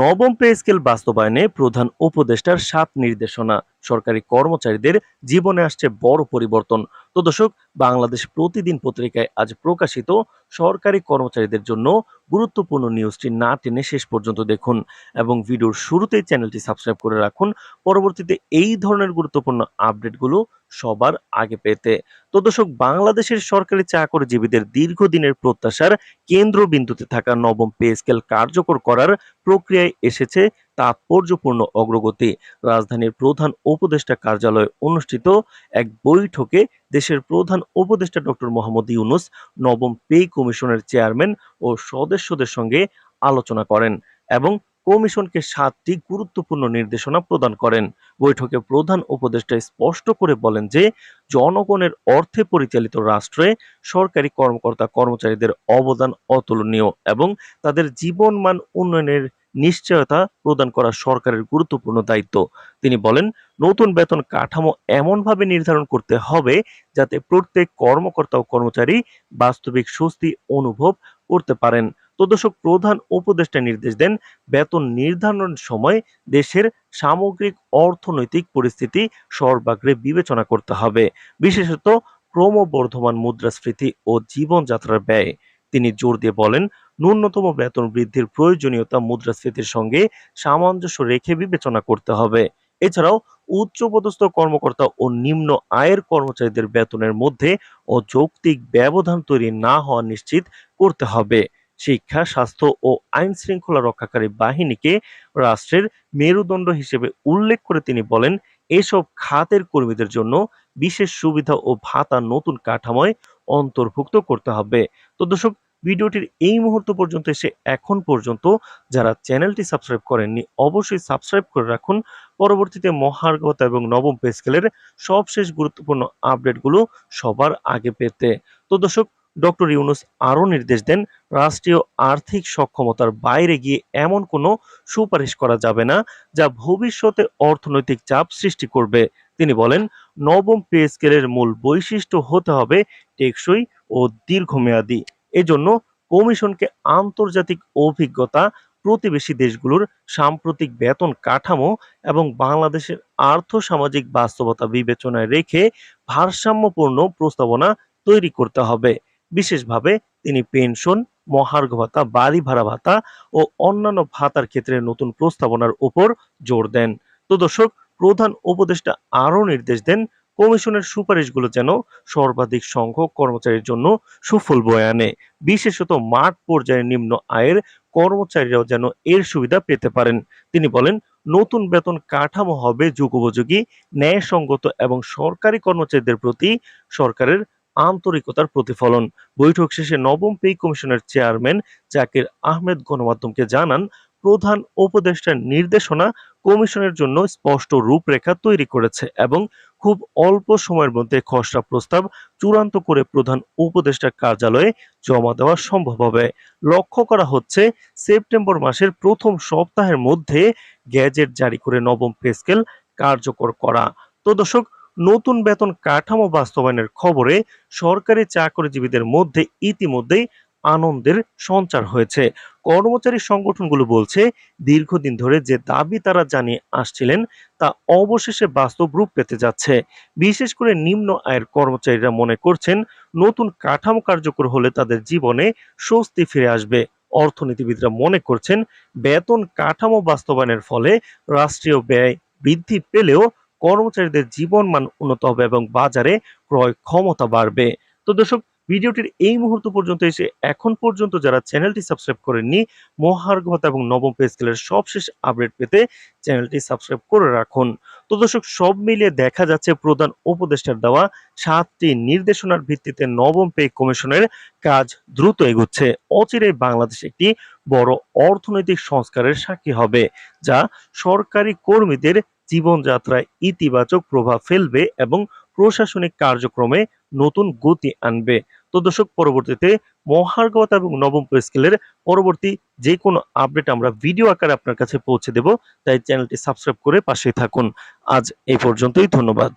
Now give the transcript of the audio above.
নবম pay scale বাস্তবায়নে প্রধান উপদেষ্টার ৭ নির্দেশনা সরকারি কর্মচারীদের জীবনে আসছে বড় পরিবর্তন। তো দর্শক, বাংলাদেশ প্রতিদিন পত্রিকায় আজ প্রকাশিত সরকারি কর্মচারীদের জন্য গুরুত্বপূর্ণ নিউজটি না টেনে শেষ পর্যন্ত দেখুন এবং ভিডিওর শুরুতেই চ্যানেলটি সাবস্ক্রাইব করে রাখুন পরবর্তীতে এই ধরনের গুরুত্বপূর্ণ আপডেটগুলো সবার আগে পেতে। তো দর্শক, বাংলাদেশের সরকারি চাকরিজীবীদের দীর্ঘদিনের প্রত্যাশার কেন্দ্রবিন্দুতে থাকা নবম পে স্কেল কার্যকর করার প্রক্রিয়ায় এসেছে তাৎপর্যপূর্ণ অগ্রগতি। রাজধানীর প্রধান উপদেষ্টা কার্যালয়ে অনুষ্ঠিত এক বৈঠকে দেশের প্রধান উপদেষ্টা ডক্টর মোহাম্মদ ইউনূস নবম পে কমিশনের চেয়ারম্যান ও সদস্যদের সঙ্গে আলোচনা করেন এবং কমিশনকে ৭টি গুরুত্বপূর্ণ নির্দেশনা প্রদান করেন। বৈঠকে প্রধান উপদেষ্টা স্পষ্ট করে বলেন যে জনগণের অর্থে পরিচালিত রাষ্ট্রে সরকারি কর্মকর্তা কর্মচারীদের অবদান অতুলনীয় এবং তাদের জীবনমান উন্নয়নের নিশ্চয়তা প্রদান করা সরকারের গুরুত্বপূর্ণ দায়িত্ব। তিনি বলেন, নতুন বেতন কাঠামো এমনভাবে নির্ধারণ করতে হবে যাতে প্রত্যেক কর্মকর্তা ও কর্মচারী বাস্তবিক স্বস্তি অনুভব করতে পারেন। তো দর্শক, প্রধান উপদেষ্টা নির্দেশ দেন বেতন নির্ধারণের সময় দেশের সামগ্রিক অর্থনৈতিক পরিস্থিতি সর্বাগ্রে বিবেচনা করতে হবে, বিশেষত ক্রমবর্ধমান মুদ্রাস্ফীতি ও জীবনযাত্রার ব্যয়। তিনি জোর দিয়ে বলেন, ন্যূনতম বেতন বৃদ্ধির প্রয়োজনীয়তা মুদ্রাস্ফীতির সঙ্গে সামঞ্জস্য রেখে বিবেচনা করতে হবে। এছাড়াও উচ্চপদস্থ কর্মকর্তা ও নিম্ন আয়ের কর্মচারীদের বেতনের মধ্যে অযৌক্তিক ব্যবধান তৈরি না হওয়া নিশ্চিত করতে হবে। শিক্ষা, স্বাস্থ্য ও আইন শৃঙ্খলা রক্ষাকারী বাহিনীকে রাষ্ট্রের মেরুদণ্ড হিসেবে উল্লেখ করে তিনি বলেন, এসব খাতের কর্মীদের জন্য বিশেষ সুবিধা ও ভাতা নতুন কাঠামোয় অন্তর্ভুক্ত করতে হবে। তো দর্শক, ভিডিওটির এই মুহূর্ত পর্যন্ত এসে এখন পর্যন্ত যারা চ্যানেলটি সাবস্ক্রাইব করেননি অবশ্যই সাবস্ক্রাইব করে রাখুন পরবর্তীতে মহার্ঘ এবং নবম পে স্কেলের সবশেষ গুরুত্বপূর্ণ আপডেটগুলো সবার আগে পেতে। তো দর্শক, ডক্টর ইউনূস আরও নির্দেশ দেন, রাষ্ট্রীয় আর্থিক সক্ষমতার বাইরে গিয়ে এমন কোনো সুপারিশ করা যাবে না যা ভবিষ্যতে অর্থনৈতিক চাপ সৃষ্টি করবে। তিনি বলেন, নবম পে স্কেলের মূল বৈশিষ্ট্য হতে হবে টেকসই ও দীর্ঘমেয়াদী। এজন্য কমিশনকে আন্তর্জাতিক অভিজ্ঞতা, প্রতিবেশী দেশগুলোর সাম্প্রতিক বেতন কাঠামো এবং বাংলাদেশের আর্থসামাজিক বাস্তবতা বিবেচনায় রেখে ভারসাম্যপূর্ণ প্রস্তাবনা তৈরি করতে হবে। বিশেষভাবে তিনি পেনশন, মহার্ঘ ভাতা, বাড়ি ভাড়া ভাতা ও অন্যান্য ভাতার ক্ষেত্রে নতুন প্রস্তাবনার উপর জোর দেন। তো দর্শক, প্রধান উপদেষ্টা আরও নির্দেশ দেন, কমিশনের সুপারিশগুলো যেন সর্বাধিক সংখ্যক কর্মচারীর জন্য সুফল বয়ে আনে, বিশেষত মাঠ পর্যায়ের নিম্ন আয়ের কর্মচারীরাও যেন এর সুবিধা পেতে পারেন। তিনি বলেন, নতুন বেতন কাঠামো হবে যুগোপযোগী, ন্যায়সঙ্গত এবং সরকারি কর্মচারীদের প্রতি সরকারের আন্তরিকতার প্রতিফলন। বৈঠক শেষে নবম পে কমিশনের চেয়ারম্যান জাকির আহমেদ গণমাধ্যমকে জানান, প্রধান উপদেষ্টার নির্দেশনা কমিশনের জন্য স্পষ্ট রূপরেখা তৈরি করেছে এবং খুব অল্প সময়ের মধ্যে খসড়া প্রস্তাব চূড়ান্ত করে প্রধান উপদেষ্টার কার্যালয়ে জমা দেওয়া সম্ভব হবে। লক্ষ্য করা হচ্ছে সেপ্টেম্বর মাসের প্রথম সপ্তাহের মধ্যে গ্যাজেট জারি করে নবম পে স্কেল কার্যকর করা। তো দর্শক, নতুন বেতন কাঠামো বাস্তবায়নের খবরে সরকারি চাকরিজীবীদের মধ্যে ইতিমধ্যেই আনন্দের সঞ্চার হয়েছে। কর্মচারী সংগঠনগুলো বলছে, দীর্ঘদিন ধরে যে দাবি তারা জানিয়ে আসছিলেন তা অবশেষে বাস্তব রূপ পেতে যাচ্ছে। বিশেষ করে নিম্ন আয়ের কর্মচারীরা মনে করছেন, নতুন কাঠামো কার্যকর হলে তাদের জীবনে স্বস্তি ফিরে আসবে। অর্থনীতিবিদরা মনে করছেন, বেতন কাঠামো বাস্তবায়নের ফলে রাষ্ট্রীয় ব্যয় বৃদ্ধি পেলেও কর্মচারীদের জীবনমান উন্নত হবে এবং বাজারে ক্রয় ক্ষমতা বাড়বে। তো দর্শক, ভিডিওটির এই মুহূর্ত পর্যন্ত এসে এখন পর্যন্ত যারা চ্যানেলটি সাবস্ক্রাইব করেননি মহার্ঘ ভাতা এবং নবম পে স্কেলের সবশেষ আপডেট পেতে চ্যানেলটি সাবস্ক্রাইব করে রাখুন। তো দর্শক, সব মিলিয়ে দেখা যাচ্ছে প্রধান উপদেষ্টার দেওয়া ৭টি নির্দেশনার ভিত্তিতে নবম পে কমিশনের কাজ দ্রুত এগোচ্ছে। অচিরেই বাংলাদেশ একটি বড় অর্থনৈতিক সংস্কারের সাক্ষী হবে, যা সরকারি কর্মীদের জীবনযাত্রায় ইতিবাচক প্রভাব ফেলবে এবং প্রশাসনিক কার্যক্রমে নতুন গতি আনবে। তো দর্শক, পরবর্তীতে মহার্ঘ ভাতা এবং নবম পে স্কেলের পরবর্তী যে কোনো আপডেট আমরা ভিডিও আকারে আপনার কাছে পৌঁছে দেব, তাই চ্যানেলটি সাবস্ক্রাইব করে পাশেই থাকুন। আজ এই পর্যন্তই, ধন্যবাদ।